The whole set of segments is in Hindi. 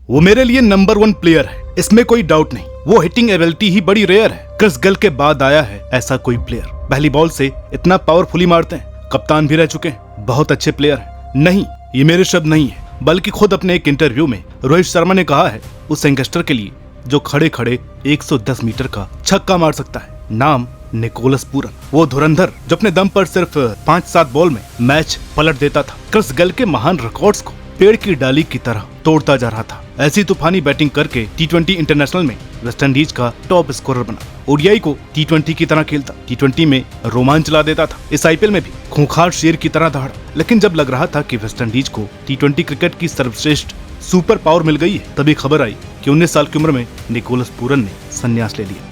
वो मेरे लिए नंबर 1 प्लेयर है, इसमें कोई डाउट नहीं। वो हिटिंग एबिलिटी ही बड़ी रेयर है। क्रिस गेल के बाद आया है ऐसा कोई प्लेयर। पहली बॉल से इतना पावरफुली मारते हैं, कप्तान भी रह चुके हैं, बहुत अच्छे प्लेयर हैं। नहीं, ये मेरे शब्द नहीं है, बल्कि खुद अपने एक इंटरव्यू में रोहित शर्मा ने कहा है उस यंगस्टर के लिए जो खड़े खड़े 110 मीटर का छक्का मार सकता है। नाम निकोलस पूरन। वो धुरंधर जो अपने दम पर सिर्फ 5-7 बॉल में मैच पलट देता था। क्रिस गेल के महान रिकॉर्ड्स को पेड़ की डाली की तरह तोड़ता जा रहा था। ऐसी तूफानी बैटिंग करके T20 इंटरनेशनल में वेस्टइंडीज का टॉप स्कोरर बना। ओडीआई को T20 की तरह खेलता, T20 में रोमांच ला देता था। इस आईपीएल में भी खूंखार शेर की तरह दहाड़ा। लेकिन जब लग रहा था कि वेस्टइंडीज को T20 क्रिकेट की सर्वश्रेष्ठ सुपर पावर मिल गई है, तभी खबर आई कि 19 साल की उम्र में निकोलस पूरन ने संन्यास ले लिया।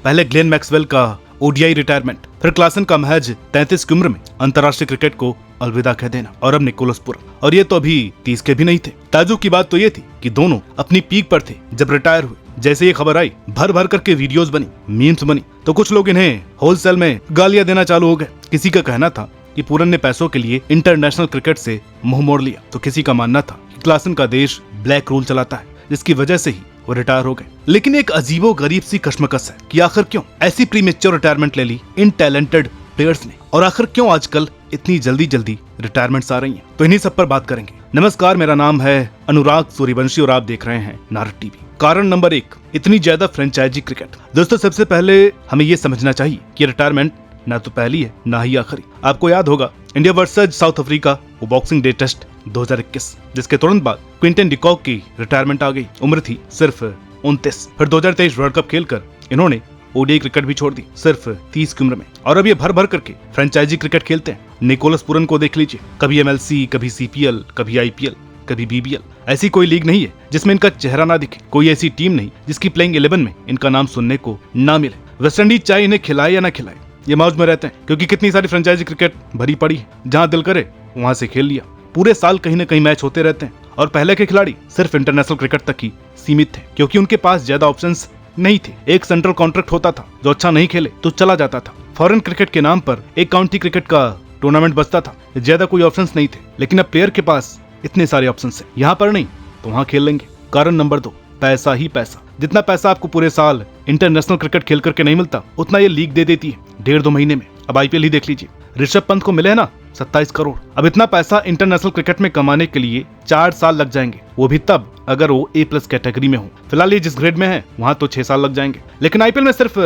पहले ग्लेन मैक्सवेल का ओडीआई रिटायरमेंट, फिर क्लासन का महज 33 की उम्र में अंतर्राष्ट्रीय क्रिकेट को अलविदा कह देना, और अब निकोलस पूरन। और ये तो अभी 30 के भी नहीं थे। ताजुब की बात तो ये थी कि दोनों अपनी पीक पर थे जब रिटायर हुए। जैसे ये खबर आई, भर भर करके वीडियोस बनी, मीम्स बनी, तो कुछ लोग इन्हें होलसेल में गालियां देना चालू हो गए। किसी का कहना था कि पूरन ने पैसों के लिए इंटरनेशनल क्रिकेट से मुंह मोड़ लिया, तो किसी का मानना था कि क्लासन का देश ब्लैक रूल चलाता है, जिसकी वजह से ही वो रिटायर हो गए। लेकिन एक अजीबो गरीब सी कश्मकश है कि आखिर क्यों ऐसी प्रीमेच्योर रिटायरमेंट ले ली इन टैलेंटेड प्लेयर्स ने, और आखिर क्यों आजकल इतनी जल्दी जल्दी रिटायरमेंट्स आ रही हैं। तो इन्हीं सब पर बात करेंगे। नमस्कार, मेरा नाम है अनुराग सूर्यवंशी और आप देख रहे हैं नारद टीवी। कारण नंबर 1, इतनी ज्यादा फ्रेंचाइजी क्रिकेट। दोस्तों, सबसे पहले हमें ये समझना चाहिए कि रिटायरमेंट ना तो पहली है ना ही आखिरी। आपको याद होगा इंडिया वर्सेस साउथ अफ्रीका वो बॉक्सिंग डे टेस्ट 2021, जिसके तुरंत बाद क्विंटन डिकॉक की रिटायरमेंट आ गई। उम्र थी सिर्फ 29। फिर 2023 वर्ल्ड कप खेलकर इन्होंने ओडीआई क्रिकेट भी छोड़ दी सिर्फ 30 की उम्र में, और अब ये भर भर करके फ्रेंचाइजी क्रिकेट खेलते हैं। निकोलस पूरन को देख लीजिए, कभी एमएलसी, कभी सीपीएल, कभी आईपीएल, कभी बीबीएल। ऐसी कोई लीग नहीं है जिसमें इनका चेहरा ना दिखे, कोई ऐसी टीम नहीं जिसकी प्लेइंग 11 में इनका नाम सुनने को ना मिले। वेस्टइंडीज चाहे इन्हें खिलाए या ना खिलाए, ये मौज में रहते हैं, क्योंकि कितनी सारी फ्रेंचाइजी क्रिकेट भरी पड़ी है, जहां दिल करे वहां से खेल लिया। पूरे साल कहीं न कहीं मैच होते रहते हैं, और पहले के खिलाड़ी सिर्फ इंटरनेशनल क्रिकेट तक ही सीमित थे, क्योंकि उनके पास ज्यादा ऑप्शंस नहीं थे। एक सेंट्रल कॉन्ट्रैक्ट होता था, जो अच्छा नहीं खेले तो चला जाता था। फॉरेन क्रिकेट के नाम पर एक काउंटी क्रिकेट का टूर्नामेंट बचता था, ज्यादा कोई ऑप्शंस नहीं थे। लेकिन अब प्लेयर के पास इतने सारे ऑप्शंस हैं, यहाँ पर नहीं तो वहाँ खेल लेंगे। कारण नंबर 2, पैसा ही पैसा। जितना पैसा आपको पूरे साल इंटरनेशनल क्रिकेट खेल करके नहीं मिलता, उतना ये लीग दे देती है 1.5-2 महीने में। अब आईपीएल ही देख लीजिए, ऋषभ पंत को मिले ना 27 करोड़। अब इतना पैसा इंटरनेशनल क्रिकेट में कमाने के लिए 4 साल लग जाएंगे, वो भी तब अगर वो A+ कैटेगरी में हो। फिलहाल ये जिस ग्रेड में है वहाँ तो 6 साल लग जाएंगे। लेकिन आईपीएल में सिर्फ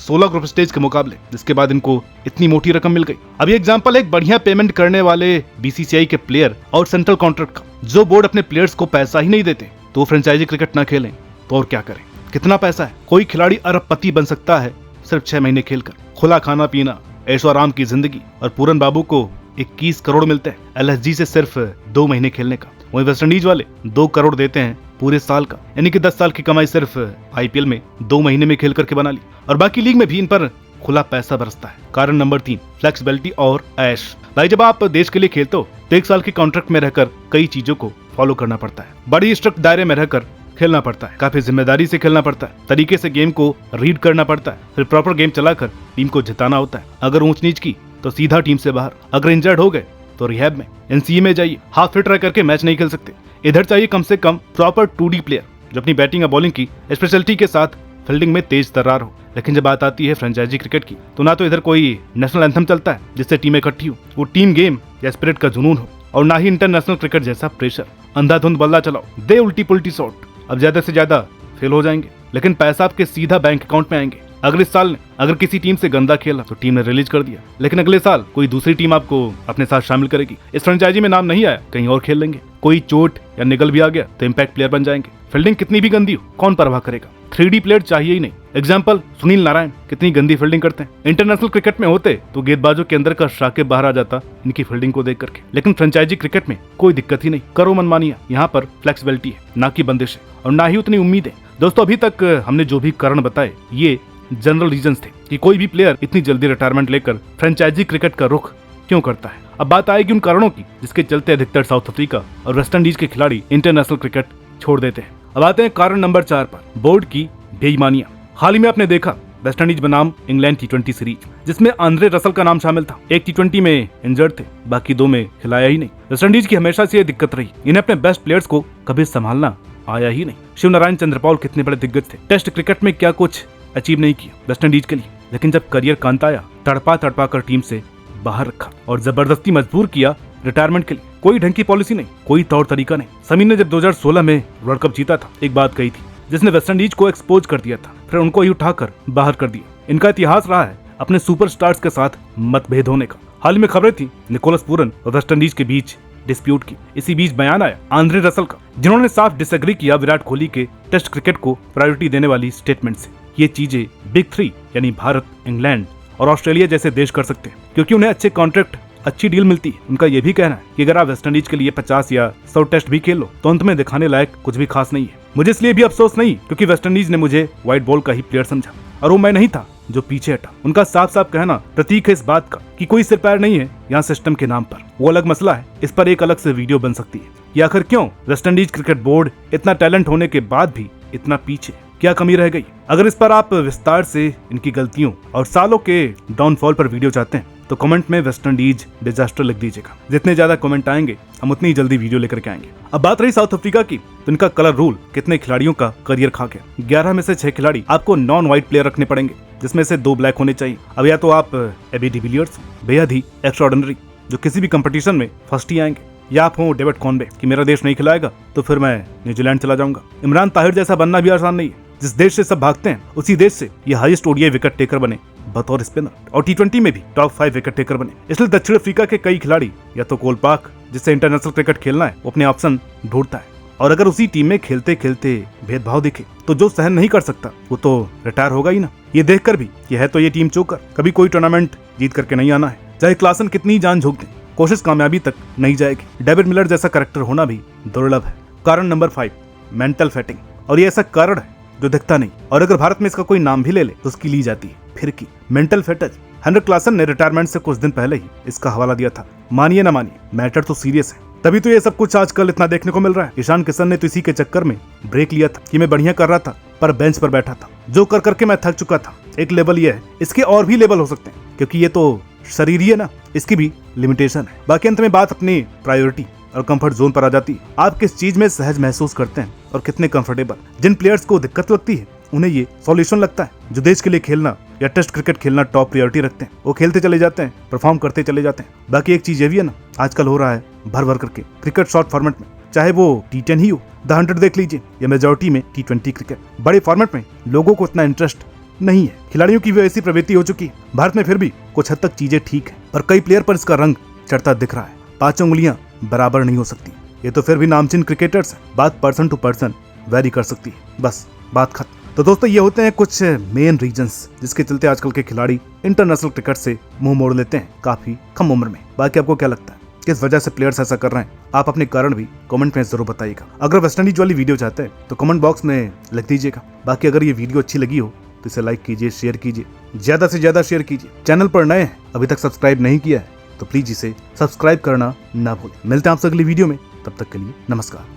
16 ग्रुप स्टेज के मुकाबले, जिसके बाद इनको इतनी मोटी रकम मिल गई। अब ये एग्जांपल एक बढ़िया पेमेंट करने वाले बीसीसीआई के प्लेयर और सेंट्रल कॉन्ट्रैक्ट का। जो बोर्ड अपने प्लेयर्स को पैसा ही नहीं देते तो फ्रेंचाइजी क्रिकेट ना खेलें तो और क्या करें। कितना पैसा है, कोई खिलाड़ी अरबपति बन सकता है सिर्फ 6 महीने खेलकर। खुला खाना पीना, ऐशो आराम की जिंदगी, और पूरन बाबू को 21 करोड़ मिलते हैं एलएसजी से सिर्फ 2 महीने खेलने का। वहीं वेस्टइंडीज वाले 2 करोड़ देते हैं पूरे साल का, यानी कि 10 साल की कमाई सिर्फ आईपीएल में 2 महीने में खेल करके बना ली। और बाकी लीग में भी इन पर खुला पैसा बरसता है। कारण नंबर 3, फ्लेक्सिबिलिटी और ऐश। भाई, जब आप देश के लिए खेलते हो तो 1 साल के कॉन्ट्रैक्ट में रहकर कई चीजों को फॉलो करना पड़ता है। बड़ी स्ट्रिक्ट दायरे में रहकर खेलना पड़ता है, काफी जिम्मेदारी से खेलना पड़ता है, तरीके से गेम को रीड करना पड़ता है, फिर प्रॉपर गेम चलाकर टीम को जिताना होता है। अगर ऊंच नीच की तो सीधा टीम से बाहर, अगर इंजर्ड हो गए तो रिहैब में, एनसीए में जाइए। हाफ फिट रह करके मैच नहीं खेल सकते। इधर चाहिए कम से कम प्रॉपर 2D प्लेयर जो अपनी बैटिंग और बॉलिंग की स्पेशलिटी के साथ फील्डिंग में तेज तर्रार हो। लेकिन जब बात आती है फ्रेंचाइजी क्रिकेट की, तो ना तो इधर कोई नेशनल एंथम चलता है जिससे टीमें इकट्ठी हो, वो टीम गेम या स्पिरिट का जुनून हो, और ना ही इंटरनेशनल क्रिकेट जैसा प्रेशर। अंधाधुंध बल्ला चलाओ, दे उल्टी पुल्टी शॉट, अब ज्यादा से ज्यादा फेल हो जाएंगे, लेकिन पैसा आपके सीधा बैंक अकाउंट में आएंगे। अगर इस साल ने अगर किसी टीम से गंदा खेला तो टीम ने रिलीज कर दिया, लेकिन अगले साल कोई दूसरी टीम आपको अपने साथ शामिल करेगी। इस फ्रेंचाइजी में नाम नहीं आया, कहीं और खेल लेंगे। कोई चोट या निगल भी आ गया तो इम्पैक्ट प्लेयर बन जाएंगे। फील्डिंग कितनी भी गंदी हो, कौन परवाह करेगा। 3D प्लेयर चाहिए ही नहीं। एग्जाम्पल सुनील नारायण कितनी गंदी फील्डिंग करते हैं। इंटरनेशनल क्रिकेट में होते तो गेंदबाजों के अंदर का शाकिब बाहर आ जाता इनकी फील्डिंग को देख करके। लेकिन फ्रेंचाइजी क्रिकेट में कोई दिक्कत ही नहीं, करो मनमानियां। यहाँ पर फ्लेक्सिबिलिटी है, ना की बंदिश है, और ना ही उतनी उम्मीद है। दोस्तों, अभी तक हमने जो भी कारण बताए ये जनरल रीजंस थे कि कोई भी प्लेयर इतनी जल्दी रिटायरमेंट लेकर फ्रेंचाइजी क्रिकेट का रुख क्यों करता है। अब बात आएगी उन कारणों की जिसके चलते अधिकतर साउथ अफ्रीका और वेस्टइंडीज के खिलाड़ी इंटरनेशनल क्रिकेट छोड़ देते हैं। अब आते हैं कारण नंबर 4 पर, बोर्ड की बेईमानियां। हाल ही में आपने देखा वेस्ट इंडीज बनाम इंग्लैंड T20 सीरीज, जिसमें आंद्रे रसल का नाम शामिल था। एक T20 में इंजर्ड थे, बाकी 2 में खिलाया ही नहीं। वेस्ट इंडीज की हमेशा से ये दिक्कत रही, इन्हें अपने बेस्ट प्लेयर्स को कभी संभालना आया ही नहीं। शिवनारायण चंद्रपॉल कितने बड़े दिग्गज थे, टेस्ट क्रिकेट में क्या कुछ अचीव नहीं किया वेस्ट इंडीज के लिए, लेकिन जब करियर का अंत आया तड़पा तड़पा कर टीम से बाहर रखा और जबरदस्ती मजबूर किया रिटायरमेंट के लिए। कोई ढंग की पॉलिसी नहीं, कोई तौर तरीका नहीं। समीर ने जब 2016 में वर्ल्ड कप जीता था, एक बात कही थी जिसने वेस्ट इंडीज को एक्सपोज कर दिया था, फिर उनको ही उठाकर बाहर कर दिया। इनका इतिहास रहा है अपने सुपरस्टार्स के साथ मतभेद होने का। हाल ही में खबरें थी निकोलस पूरन और वेस्ट इंडीज के बीच डिस्प्यूट की। इसी बीच बयान आया आंद्रे रसल का, जिन्होंने साफ डिसएग्री किया विराट कोहली के टेस्ट क्रिकेट को प्रायोरिटी देने वाली स्टेटमेंट से। ये चीजें बिग 3 यानी भारत, इंग्लैंड और ऑस्ट्रेलिया जैसे देश कर सकते हैं, क्योंकि उन्हें अच्छे कॉन्ट्रैक्ट, अच्छी डील मिलती है। उनका यह भी कहना है कि अगर आप वेस्ट इंडीज के लिए 50 या 100 टेस्ट भी खेल लो तो अंत में दिखाने लायक कुछ भी खास नहीं है। मुझे इसलिए भी अफसोस नहीं, क्योंकि वेस्ट इंडीज ने मुझे व्हाइट बॉल का ही प्लेयर समझा और वो मैं नहीं था जो पीछे हटा। उनका साफ साफ कहना प्रतीक है इस बात का कि कोई सिर पैर नहीं है यहाँ सिस्टम के नाम पर। वो अलग मसला है, इस पर एक अलग से वीडियो बन सकती है। ये आखिर क्यों वेस्ट इंडीज क्रिकेट बोर्ड इतना टैलेंट होने के बाद भी इतना पीछे, क्या कमी रह गई? अगर इस पर आप विस्तार से इनकी गलतियों और सालों के डाउनफॉल पर वीडियो चाहते हैं तो कमेंट में वेस्ट इंडीज डिजास्टर लिख दीजिएगा। जितने ज्यादा कमेंट आएंगे हम उतनी जल्दी वीडियो लेकर के आएंगे। अब बात रही साउथ अफ्रीका की, तो इनका कलर रूल कितने खिलाड़ियों का करियर खा गया। 11 में से 6 खिलाड़ी आपको नॉन व्हाइट प्लेयर रखने पड़ेंगे, जिसमें से 2 ब्लैक होने चाहिए। अब या तो आप एबी डिविलियर्स, बेहद ही एक्स्ट्राऑर्डिनरी, जो किसी भी कंपटीशन में फर्स्ट ही आएंगे, या आप हो डेविड कॉनवे कि मेरा देश नहीं खिलाएगा तो फिर मैं न्यूजीलैंड चला जाऊंगा। इमरान ताहिर जैसा बनना भी आसान नहीं है। जिस देश से सब भागते हैं उसी देश से ये हाईएस्ट ओडीआई विकेट टेकर बने बतौर स्पिनर, और T20 में भी टॉप 5 विकेट टेकर बने। इसलिए दक्षिण अफ्रीका के कई खिलाड़ी या तो कोल पार्क, जिससे इंटरनेशनल क्रिकेट खेलना है, वो अपने ऑप्शन ढूंढता है। और अगर उसी टीम में खेलते खेलते भेदभाव दिखे तो जो सहन नहीं कर सकता वो तो रिटायर होगा ही ना। ये देखकर भी कि है तो ये टीम चोकर, कभी कोई टूर्नामेंट जीत करके नहीं आना है। चाहे क्लासन कितनी जान झोंक दे, कोशिश कामयाबी तक नहीं जाएगी। डेविड मिलर जैसा कैरेक्टर होना भी दुर्लभ है। कारण नंबर 5, मेंटल फैटिंग। और ये ऐसा कारण है जो दिखता नहीं, और अगर भारत में इसका कोई नाम भी ले ले तो उसकी ली जाती है फिर की मेंटल फैटिग। हेनरिक क्लासन ने रिटायरमेंट से कुछ दिन पहले ही इसका हवाला दिया था। मानिए ना मानिए, मैटर तो सीरियस है, तभी तो ये सब कुछ आजकल इतना देखने को मिल रहा है। ईशान किशन ने तो इसी के चक्कर में ब्रेक लिया था कि मैं बढ़िया कर रहा था पर बेंच पर बैठा था, जो कर करके मैं थक चुका था। एक लेवल ये है, इसके और भी लेवल हो सकते हैं, क्योंकि ये तो शरीर ही है ना, इसकी भी लिमिटेशन है। बाकी अंत में बात अपनी प्रायोरिटी और कंफर्ट जोन पर आ जाती है। आप किस चीज में सहज महसूस करते हैं और कितने कंफर्टेबल। जिन प्लेयर्स को दिक्कत लगती है उन्हें ये सॉल्यूशन लगता है। जो देश के लिए खेलना या टेस्ट क्रिकेट खेलना टॉप प्रायोरिटी रखते हैं, वो खेलते चले जाते हैं, परफॉर्म करते चले जाते हैं। बाकी एक चीज ये भी है ना, आजकल हो रहा है भर भर करके क्रिकेट शॉर्ट फॉर्मेट में, चाहे वो T10 ही हो, द 100 देख लीजिए, या मेजॉरिटी में T20 क्रिकेट। बड़े फॉर्मेट में लोगों को इतना इंटरेस्ट नहीं है। खिलाड़ियों की भी ऐसी प्रवृत्ति हो चुकी है। भारत में फिर भी कुछ हद तक चीजें ठीक है, पर कई प्लेयर पर इसका रंग चढ़ता दिख रहा है। 5 उंगलियां बराबर नहीं हो सकती। ये तो फिर भी नामचीन क्रिकेटर्स हैं, बात पर्सन टू पर्सन वेरी कर सकती है, बस बात खत्म। तो दोस्तों, ये होते हैं कुछ मेन रीजंस जिसके चलते आजकल के खिलाड़ी इंटरनेशनल क्रिकेट से मुंह मोड़ लेते हैं काफी कम उम्र में। बाकी आपको क्या लगता है, किस वजह से प्लेयर्स ऐसा कर रहे हैं? आप अपने कारण भी कमेंट में जरूर बताइएगा। अगर वेस्ट इंडीज वाली वीडियो चाहते हैं तो कमेंट बॉक्स में लिख दीजिएगा। बाकी अगर ये वीडियो अच्छी लगी हो तो इसे लाइक कीजिए, शेयर कीजिए, ज्यादा से ज्यादा शेयर कीजिए। चैनल पर नए हैं, अभी तक सब्सक्राइब नहीं किया है तो प्लीज इसे सब्सक्राइब करना ना भूलें। मिलते हैं आपसे अगली वीडियो में, तब तक के लिए नमस्कार।